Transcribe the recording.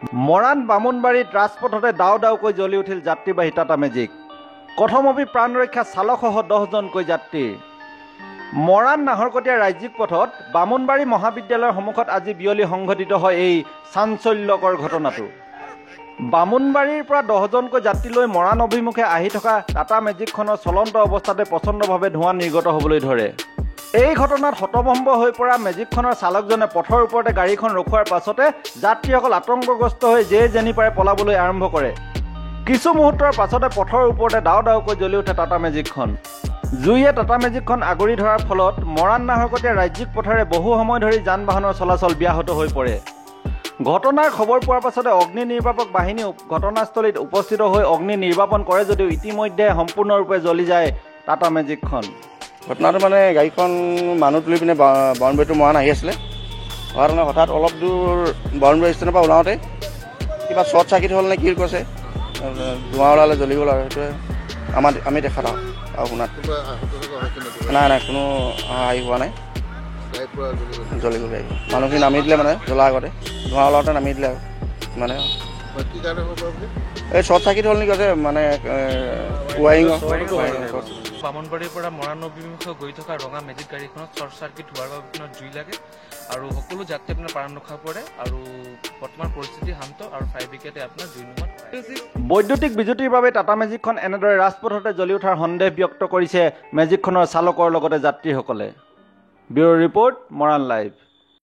মৰাণ বামুণবাৰীত ৰাজপথতে দাও দাওকৈ জ্বলি উঠিল যাত্ৰীবাহী টাটা মেজিক। কথমপি প্ৰাণ ৰক্ষা চালকসহ 10জনকৈ যাত্ৰী। মৰাণ নাহৰকটীয়া ৰাজ্যিক পথত বামুণবাৰী মহাবিদ্যালয়ৰ সন্মুখত আজি বিয়লি সংঘটিত হয় এই চাঞ্চল্যকৰ ঘটনাটো। বামুণবাৰীৰ পৰা 10জনকৈ যাত্ৰী লৈ মৰাণ অভিমুখে আহি থকা টাটা মেজিকখনৰ চলন্ত অৱস্থাতে প্ৰচণ্ডভাৱে ধোঁৱা নিৰ্গত হ'বলৈ ধৰে। এই ঘটনাত হতভম্ব হৈ পৰা মেজিকখনৰ চালকজনে পথৰ ওপৰতে গাড়ীখন ৰখোৱাৰ পাছতে যাত্ৰীসকল আতংকগ্ৰস্ত হৈ যেনি পাৰে পলাবলৈ আৰম্ভ কৰে। কিছু মুহূৰ্তৰ পাছতে পথৰ ওপৰতে দাও দাওকৈ জ্বলি উঠে টাটা মেজিকখন। জুইয়ে টাটা মেজিকখন আগুৰি ধৰাৰ ফলত মৰাণ নাহৰকটীয়া ৰাজ্যিক পথেৰে বহু সময় ধৰি যান বাহনৰ চলাচল ব্যাহত হৈ পৰে। ঘটনাৰ খবৰ পোৱাৰ পাছতে অগ্নি নিৰ্বাপক বাহিনী ঘটনাস্থলীত উপস্থিত হৈ অগ্নি নিৰ্বাপন কৰে যদিও ইতিমধ্যে সম্পূৰ্ণৰূপে জ্বলি যায় টাটা মেজিকখন। ঘটনাটো মানে গাড়ীখন মানুহ তুলি পিনে বাউণ্ডেৰীটো মৰাণ আহি আছিলে। হোৱাৰ কাৰণে হঠাৎ অলপ দূৰ বাউণ্ডেৰী ষ্টেণ্ডৰ পৰা ওলাওঁতে কিবা শ্বৰ্ট চাৰ্কিট হ'ল নে কি কৈছে, ধোঁৱা ওলালে জ্বলি গ'ল আৰু সেইটোৱে আমি দেখাত আৰু শুনাত। নাই কোনো আহি হোৱা নাই, জ্বলি গ'ল গাড়ী। মানুহখিনি নামি দিলে মানে জ্বলাৰ আগতে, ধোঁৱা ওলাওঁতে নামি দিলে আৰু মানে এই শ্বৰ্ট চাৰ্কিট হ'ল নেকি কৈছে, মানে ৱায়াৰিঙৰ। বামুণবাৰীৰ পৰা মৰাণ অভিমুখে গৈ থকা ৰঙা মেজিক গাড়ীখনত শ্বৰ্ট চাৰ্কিট হোৱাৰ বাবে জুই লাগে আৰু সকলো যাত্ৰী আপোনাৰ প্ৰাণ ৰক্ষা পৰে আৰু বৰ্তমান পৰিস্থিতি শান্ত আৰু ফায়াৰ ব্ৰিগেডে আপোনাৰ জুই নুমত। বৈদ্যুতিক বিজুতিৰ বাবে টাটা মেজিকখন এনেদৰে ৰাজপথতে জ্বলি উঠাৰ সন্দেহ ব্যক্ত কৰিছে মেজিকখনৰ চালকৰ লগতে যাত্ৰীসকলে। Bureau report, Moran live.